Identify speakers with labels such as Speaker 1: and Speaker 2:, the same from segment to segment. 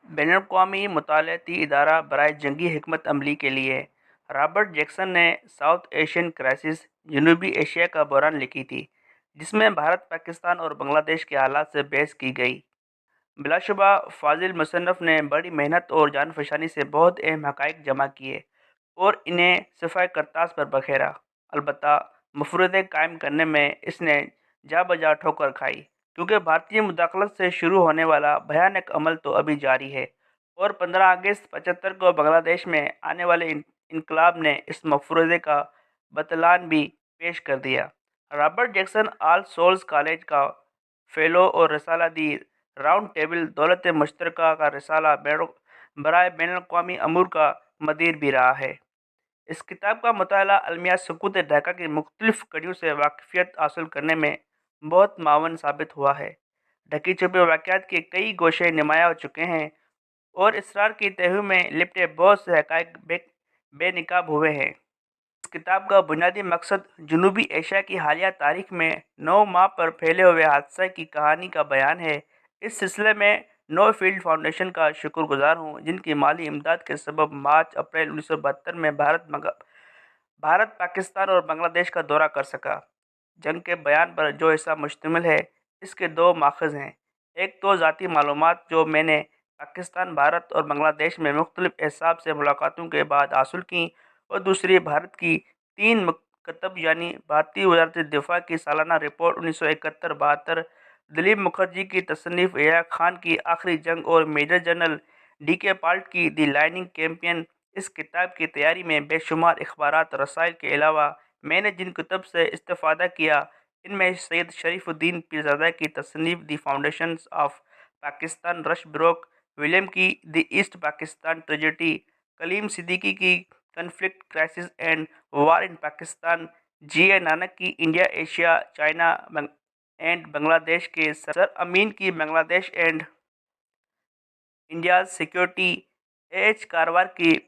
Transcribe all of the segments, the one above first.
Speaker 1: بین الاقوامی مطالعاتی ادارہ برائے جنگی حکمت عملی کے لیے رابرٹ جیکسن نے ساؤتھ ایشین کرائسس جنوبی ایشیا کا بحران لکھی تھی، جس میں بھارت، پاکستان اور بنگلہ دیش کے حالات سے بحث کی گئی۔ بلا شبہ فاضل مصنف نے بڑی محنت اور جان فشانی سے بہت اہم حقائق جمع کیے اور انہیں صفحہ کرتاس پر بکھیرا۔ البتہ مفروضے قائم کرنے میں اس نے جا بجا ٹھوکر کھائی، کیونکہ بھارتی مداخلت سے شروع ہونے والا بھیانک عمل تو ابھی جاری ہے اور 15 اگست 75 کو بنگلہ دیش میں آنے والے انقلاب نے اس مفروضے کا بطلان بھی پیش کر دیا۔ رابرٹ جیکسن آل سولز کالج کا فیلو اور رسالہ دی راؤنڈ ٹیبل دولت مشترکہ کا رسالہ برائے بین الاقوامی امور کا مدیر بھی رہا ہے۔ اس کتاب کا مطالعہ المیہ سقوط ڈھاکہ کی مختلف کڑیوں سے واقفیت حاصل کرنے میں بہت معاون ثابت ہوا ہے۔ ڈھکی چھپے واقعات کے کئی گوشے نمایاں ہو چکے ہیں اور اسرار کی تہوں میں لپٹے بہت سے حقائق بے نقاب ہوئے ہیں۔ اس کتاب کا بنیادی مقصد جنوبی ایشیا کی حالیہ تاریخ میں 9 ماہ پر پھیلے ہوئے حادثہ کی کہانی کا بیان ہے۔ اس سلسلے میں نو فیلڈ فاؤنڈیشن کا شکر گزار ہوں، جن کی مالی امداد کے سبب مارچ اپریل 1972 میں بھارت، پاکستان اور بنگلہ دیش کا دورہ کر سکا۔ جنگ کے بیان پر جو حصہ مشتمل ہے، اس کے دو ماخذ ہیں۔ ایک تو ذاتی معلومات جو میں نے پاکستان، بھارت اور بنگلہ دیش میں مختلف احزاب سے ملاقاتوں کے بعد حاصل کیں، اور دوسری بھارت کی 3 مکتب یعنی بھارتی وزارت دفاع کی سالانہ رپورٹ 1971-72، دلیپ مکھرجی کی تصنیف یحییٰ خان کی آخری جنگ اور میجر جنرل ڈی کے پالٹ کی دی لائننگ کیمپین۔ اس کتاب کی تیاری میں بے شمار اخبارات، رسائل کے علاوہ میں نے جن کتب سے استفادہ کیا، ان میں سید شریف الدین پیرزادہ کی تصنیف the foundations of Pakistan, Rushbrook William کی the East Pakistan tragedy, Kalim Siddiqui کی conflict, crisis and war in Pakistan, G A Nanak کی India, Asia, China and Bangladesh کے سر امین کی Bangladesh and India's security, H Karwar کی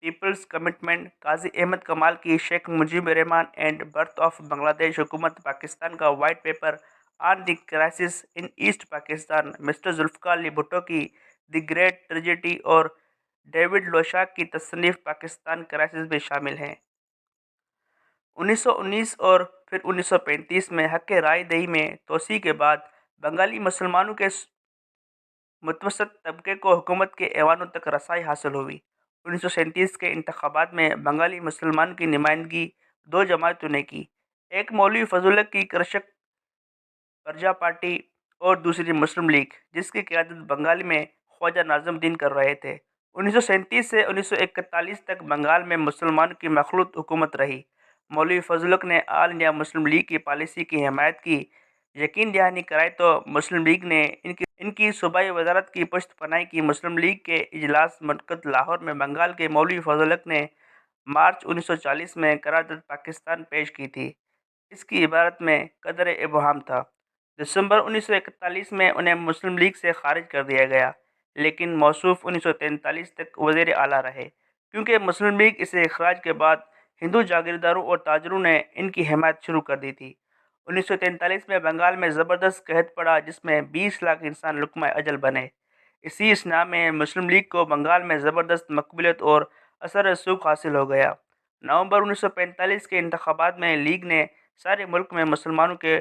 Speaker 1: پیپلز کمٹمنٹ، قاضی احمد کمال کی Sheikh Mujib Rahman and birth of Bangladesh, حکومت پاکستان کا white paper on the crisis in asset Pakistan, mister Zulfiqar Ali Bhutto کی the great tragedy اور David لوشاک کی تصنیف پاکستان کرائسس بھی شامل ہیں۔ 1919 اور پھر 1935 میں حق رائے دہی میں توسیع کے بعد بنگالی مسلمانوں کے متوسط طبقے کو حکومت کے ایوانوں تک رسائی حاصل ہوئی۔ 1937 کے انتخابات میں بنگالی مسلمانوں کی نمائندگی 2 جماعتوں نے کی، ایک مولوی فضل الحق کی کرشک پرجا پارٹی اور دوسری مسلم لیگ، جس کی قیادت بنگال میں خواجہ ناظم الدین کر رہے تھے۔ 1937 سے 1941 تک بنگال میں مسلمانوں کی مخلوط حکومت رہی۔ مولوی فضل الحق نے آل انڈیا مسلم لیگ کی پالیسی کی حمایت کی، یقین دہانی کرائی تو مسلم لیگ نے ان کی صوبائی وزارت کی پشت پناہی کی۔ مسلم لیگ کے اجلاس منعقد لاہور میں بنگال کے مولوی فضل الحق نے مارچ 1940 میں قرارداد پاکستان پیش کی تھی۔ اس کی عبارت میں قدر ابہام تھا۔ دسمبر 1941 میں انہیں مسلم لیگ سے خارج کر دیا گیا، لیکن موصوف 1943 تک وزیر اعلیٰ رہے، کیونکہ مسلم لیگ اسے اخراج کے بعد ہندو جاگیرداروں اور تاجروں نے ان کی حمایت شروع کر دی تھی۔ 1943 میں بنگال میں زبردست قحط پڑا، جس میں 20 لاکھ انسان لقمہ اجل بنے۔ اسی اثنا میں مسلم لیگ کو بنگال میں زبردست مقبولیت اور اثر رسوخ حاصل ہو گیا۔ نومبر 1945 کے انتخابات میں لیگ نے سارے ملک میں مسلمانوں کے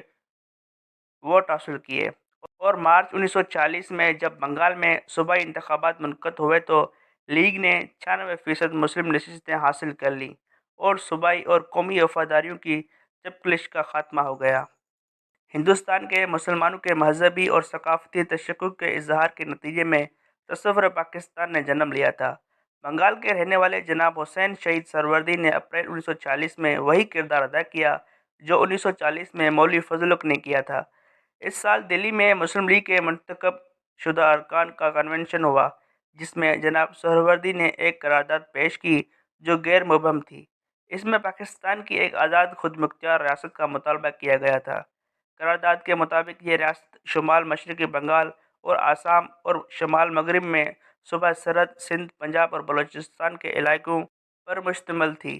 Speaker 1: ووٹ حاصل کیے، اور مارچ 1946 میں جب بنگال میں صوبائی انتخابات منعقد ہوئے تو لیگ نے 96% مسلم نشستیں حاصل کر لیں اور صوبائی اور قومی وفاداریوں کی چپکلش کا خاتمہ ہو گیا۔ ہندوستان کے مسلمانوں کے مذہبی اور ثقافتی تشکک کے اظہار کے نتیجے میں تصور پاکستان نے جنم لیا تھا۔ بنگال کے رہنے والے جناب حسین شہید سہروردی نے اپریل 1940 میں وہی کردار ادا کیا جو 1940 میں مولوی فضل الحق نے کیا تھا۔ اس سال دہلی میں مسلم لیگ کے منتخب شدہ ارکان کا کنونشن ہوا، جس میں جناب سہروردی نے ایک قرارداد پیش کی جو غیر مبہم تھی۔ اس میں پاکستان کی ایک آزاد خود مختار ریاست کا مطالبہ کیا گیا تھا۔ قرارداد کے مطابق یہ ریاست شمال مشرقی بنگال اور آسام اور شمال مغرب میں صوبہ سرحد سندھ، پنجاب اور بلوچستان کے علاقوں پر مشتمل تھی۔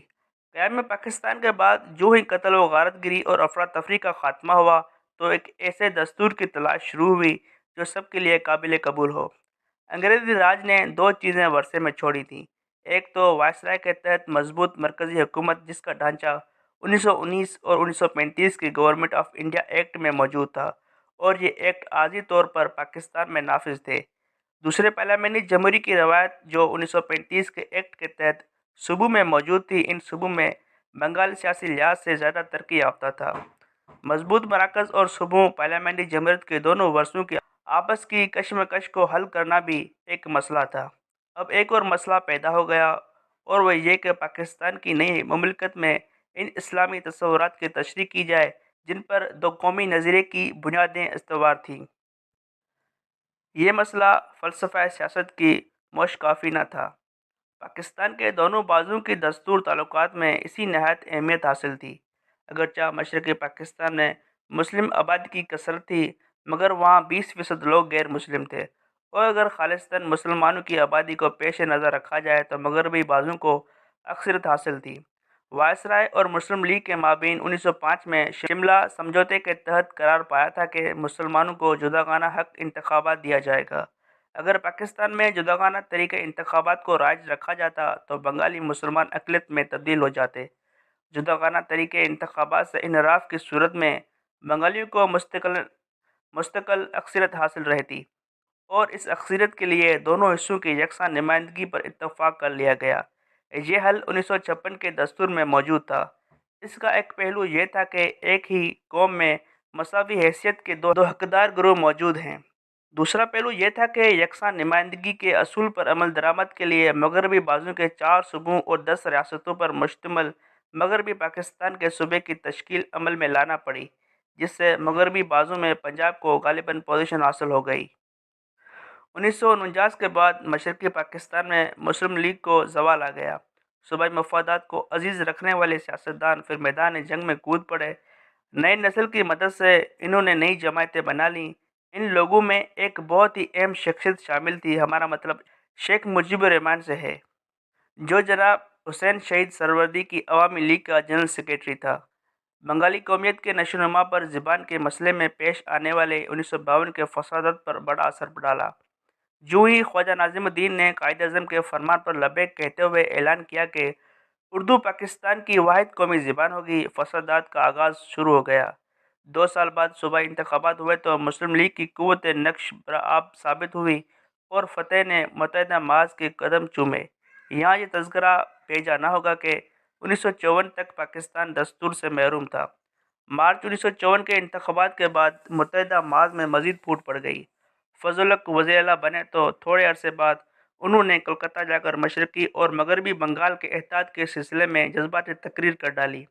Speaker 1: قیام پاکستان کے بعد جو ہی قتل و غارت گری اور افراتفری کا خاتمہ ہوا تو ایک ایسے دستور کی تلاش شروع ہوئی جو سب کے لیے قابل قبول ہو۔ انگریزی راج نے دو چیزیں ورثے میں چھوڑی تھیں، ایک تو وائسرائے کے تحت مضبوط مرکزی حکومت جس کا ڈھانچہ 1919 اور 1935 کی گورنمنٹ آف انڈیا ایکٹ میں موجود تھا، اور یہ ایکٹ عارضی طور پر پاکستان میں نافذ تھے۔ دوسرے پارلیمنٹری جمہوری کی روایت جو 1935 کے ایکٹ کے تحت صوبوں میں موجود تھی، ان صوبوں میں بنگال سیاسی لحاظ سے زیادہ ترقی یافتہ تھا۔ مضبوط مراکز اور صوبوں پارلیمنٹری جمہوریت کے دونوں ورثوں کی آپس کی کشمکش کو حل کرنا بھی ایک مسئلہ تھا۔ اب ایک اور مسئلہ پیدا ہو گیا، اور وہ یہ کہ پاکستان کی نئی مملکت میں ان اسلامی تصورات کی تشریح کی جائے جن پر دو قومی نظریے کی بنیادیں استوار تھیں۔ یہ مسئلہ فلسفہ سیاست کی موشقافی نہ تھا۔ پاکستان کے دونوں بازوؤں کی دستور تعلقات میں اسی نہایت اہمیت حاصل تھی۔ اگرچہ مشرقی پاکستان میں مسلم آبادی کی کثرت تھی، مگر وہاں 20% لوگ غیر مسلم تھے، اور اگر خالصتاً مسلمانوں کی آبادی کو پیش نظر رکھا جائے تو مغربی بازو کو اکثریت حاصل تھی۔ وائسرائے اور مسلم لیگ کے مابین 1905 میں شملہ سمجھوتے کے تحت قرار پایا تھا کہ مسلمانوں کو جداگانہ حق انتخابات دیا جائے گا۔ اگر پاکستان میں جداگانہ طریقہ انتخابات کو رائج رکھا جاتا تو بنگالی مسلمان اقلیت میں تبدیل ہو جاتے۔ جداگانہ طریقہ انتخابات سے انحراف کی صورت میں بنگالیوں کو مستقل اکثریت حاصل رہتی، اور اس اکثریت کے لیے دونوں حصوں کی یکساں نمائندگی پر اتفاق کر لیا گیا۔ یہ حل 1956 کے دستور میں موجود تھا۔ اس کا ایک پہلو یہ تھا کہ ایک ہی قوم میں مساوی حیثیت کے دو حقدار گروہ موجود ہیں۔ دوسرا پہلو یہ تھا کہ یکساں نمائندگی کے اصول پر عمل درآمد کے لیے مغربی بازو کے 4 صوبوں اور 10 ریاستوں پر مشتمل مغربی پاکستان کے صوبے کی تشکیل عمل میں لانا پڑی، جس سے مغربی بازو میں پنجاب کو غالباً پوزیشن حاصل ہو گئی۔ 1949 کے بعد مشرقی پاکستان میں مسلم لیگ کو زوال آ گیا۔ صوبائی مفادات کو عزیز رکھنے والے سیاستدان پھر میدان جنگ میں کود پڑے۔ نئی نسل کی مدد سے انہوں نے نئی جماعتیں بنا لیں۔ ان لوگوں میں ایک بہت ہی اہم شخصیت شامل تھی، ہمارا مطلب شیخ مجیب الرحمان سے ہے، جو جناب حسین شہید سہروردی کی عوامی لیگ کا جنرل سیکریٹری تھا۔ بنگالی قومیت کے نشو و نما پر زبان کے مسئلے میں پیش آنے والے 1952 کے فسادات پر بڑا اثر ڈالا۔ جو ہی خواجہ ناظم الدین نے قائد اعظم کے فرمان پر لبیک کہتے ہوئے اعلان کیا کہ اردو پاکستان کی واحد قومی زبان ہوگی، فسادات کا آغاز شروع ہو گیا۔ 2 سال بعد صوبائی انتخابات ہوئے تو مسلم لیگ کی قوت نقش برآب ثابت ہوئی اور فتح نے متحدہ محاذ کے قدم چومے۔ یہاں یہ تذکرہ بھیجا نہ ہوگا کہ 1954 تک پاکستان دستور سے محروم تھا۔ مارچ 1954 کے انتخابات کے بعد متحدہ محاذ میں مزید پھوٹ پڑ گئی۔ فضل الحق وزیر اعلیٰ بنے تو تھوڑے عرصے بعد انہوں نے کلکتہ جا کر مشرقی اور مغربی بنگال کے اتحاد کے سلسلے میں جذباتی تقریر کر ڈالی۔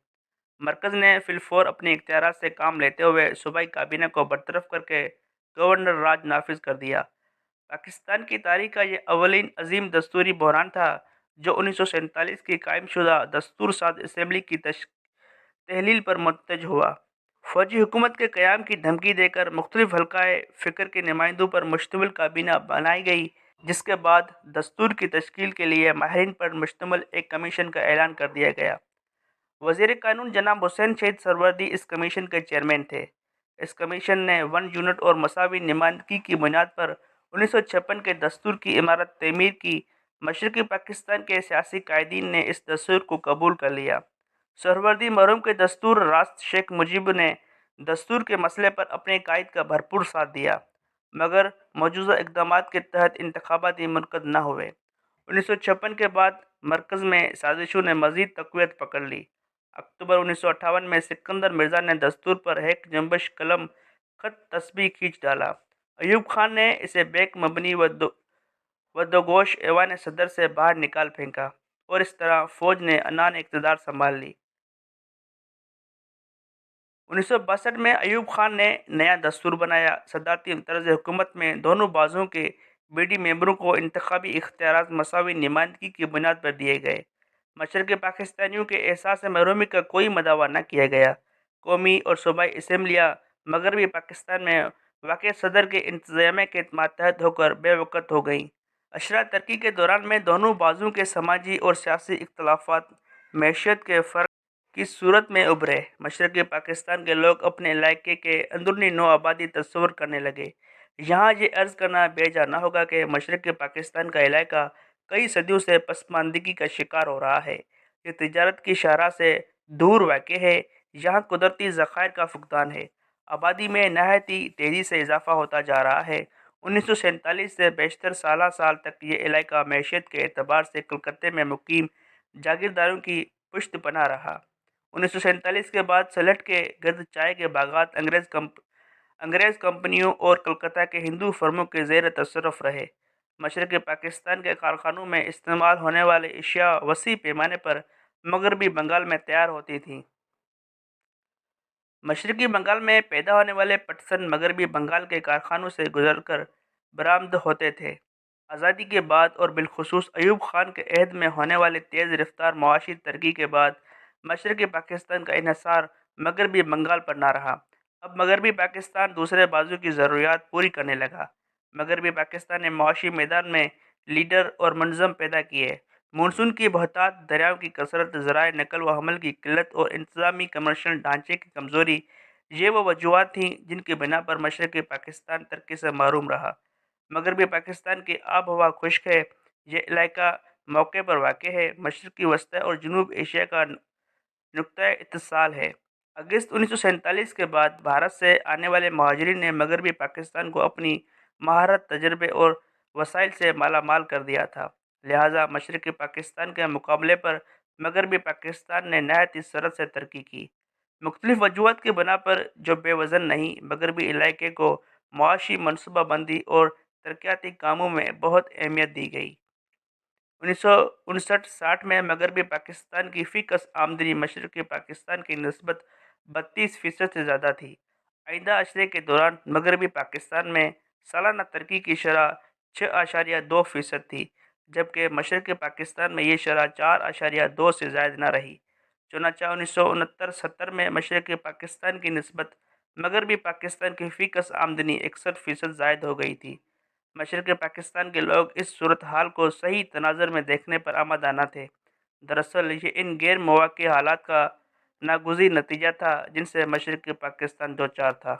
Speaker 1: مرکز نے فی الفور اپنے اختیارات سے کام لیتے ہوئے صوبائی کابینہ کو برطرف کر کے گورنر راج نافذ کر دیا۔ پاکستان کی تاریخ کا یہ اولین عظیم دستوری بحران تھا جو 1947 کی قائم شدہ دستور ساز اسمبلی کی تحلیل پر منتج ہوا۔ فوجی حکومت کے قیام کی دھمکی دے کر مختلف حلقۂ فکر کے نمائندوں پر مشتمل کابینہ بنائی گئی، جس کے بعد دستور کی تشکیل کے لیے ماہرین پر مشتمل ایک کمیشن کا اعلان کر دیا گیا۔ وزیر قانون جناب حسین شہید سہروردی اس کمیشن کے چیئرمین تھے۔ اس کمیشن نے 1 یونٹ اور مساوی نمائندگی کی بنیاد پر 1956 کے دستور کی عمارت تعمیر کی۔ مشرقی پاکستان کے سیاسی قائدین نے اس دستور کو قبول کر لیا۔ سہروردی مرحوم کے دستور راست شیخ مجیب نے دستور کے مسئلے پر اپنے قائد کا بھرپور ساتھ دیا، مگر مجوزہ اقدامات کے تحت انتخابات منعقد نہ ہوئے۔ 1956 کے بعد مرکز میں سازشوں نے مزید تقویت پکڑ لی۔ اکتوبر 1958 میں سکندر مرزا نے دستور پر ایک جنبش قلم خط تسبیح کھینچ ڈالا۔ ایوب خان نے اسے بیک مبنی و دوگوش ایوان صدر سے باہر نکال پھینکا، اور اس طرح فوج نے عنان اقتدار سنبھال لی۔ 1962 میں ایوب خان نے نیا دستور بنایا۔ صدارتی طرز حکومت میں دونوں بازوؤں کے بی ڈی ممبروں کو انتخابی اختیارات مساوی نمائندگی کی بنیاد پر دیے گئے۔ مشرقی پاکستانیوں کے احساس محرومی کا کوئی مداوا نہ کیا گیا۔ قومی اور صوبائی اسمبلیاں مغربی پاکستان میں واقع صدر کے انتظامیہ کے ماتحت ہو کر بے وقت ہو گئیں۔ اشرا ترقی کے دوران میں دونوں بازوؤں کے سماجی اور سیاسی اختلافات معیشت کے فرق کی صورت میں ابھرے۔ مشرقی پاکستان کے لوگ اپنے علاقے کے اندرونی نو آبادی تصور کرنے لگے، یہاں یہ عرض کرنا بیجا نہ ہوگا کہ مشرقی پاکستان کا علاقہ کئی صدیوں سے پسماندگی کا شکار ہو رہا ہے۔ یہ تجارت کی شاہراہ سے دور واقع ہے، یہاں قدرتی ذخائر کا فقدان ہے، آبادی میں نہایتی تیزی سے اضافہ ہوتا جا رہا ہے۔ 1947 سے بیشتر سال تک یہ علاقہ معیشت کے اعتبار سے کلکتے میں مقیم جاگیرداروں کی پشت پناہ رہا۔ 1947 کے بعد سلٹ کے گرد چائے کے باغات انگریز کمپنیوں اور کلکتہ کے ہندو فرموں کے زیر تصرف رہے۔ مشرقی پاکستان کے کارخانوں میں استعمال ہونے والی اشیاء وسیع پیمانے پر مغربی بنگال میں تیار ہوتی تھیں۔ مشرقی بنگال میں پیدا ہونے والے پٹسن مغربی بنگال کے کارخانوں سے گزر کر برآمد ہوتے تھے۔ آزادی کے بعد اور بالخصوص ایوب خان کے عہد میں ہونے والی تیز رفتار معاشی ترقی کے بعد مشرقی پاکستان کا انحصار مغربی بنگال پر نہ رہا۔ اب مغربی پاکستان دوسرے بازو کی ضروریات پوری کرنے لگا۔ مغربی پاکستان نے معاشی میدان میں لیڈر اور منظم پیدا کیے۔ مونسون کی بہتات، دریاؤں کی کثرت، ذرائع نقل و حمل کی قلت اور انتظامی کمرشل ڈھانچے کی کمزوری، یہ وہ وجوہات تھیں جن کی بنا پر مشرقی پاکستان ترقی سے محروم رہا۔ مغربی پاکستان کی آب و ہوا خشک ہے۔ یہ علاقہ موقع پر واقع ہے، مشرقی وسطی اور جنوب ایشیا کا نقطۂ اتصال ہے۔ اگست 1947 کے بعد بھارت سے آنے والے مہاجرین نے مغربی پاکستان کو اپنی مہارت، تجربے اور وسائل سے مالا مال کر دیا تھا، لہٰذا مشرقی پاکستان کے مقابلے پر مغربی پاکستان نے نہایت سرعت سے ترقی کی۔ مختلف وجوہات کی بنا پر جو بے وزن نہیں، مغربی علاقے کو معاشی منصوبہ بندی اور ترقیاتی کاموں میں بہت اہمیت دی گئی۔ 1959-60 میں مغربی پاکستان کی فی کس آمدنی مشرقی پاکستان کی نسبت 32% سے زیادہ تھی۔ آئندہ اشرے کے دوران مغربی پاکستان میں سالانہ ترقی کی شرح 6.2% تھی، جبکہ مشرقی پاکستان میں یہ شرح 4.2 سے زائد نہ رہی۔ چنانچہ 1969-70 میں مشرقی پاکستان کی نسبت مغربی پاکستان کی فی کس آمدنی 61% زائد ہو گئی تھی۔ مشرقی پاکستان کے لوگ اس صورتحال کو صحیح تناظر میں دیکھنے پر آمادہ نہ تھے۔ دراصل یہ ان غیر متوقع حالات کا ناگزیر نتیجہ تھا جن سے مشرقی پاکستان دوچار تھا۔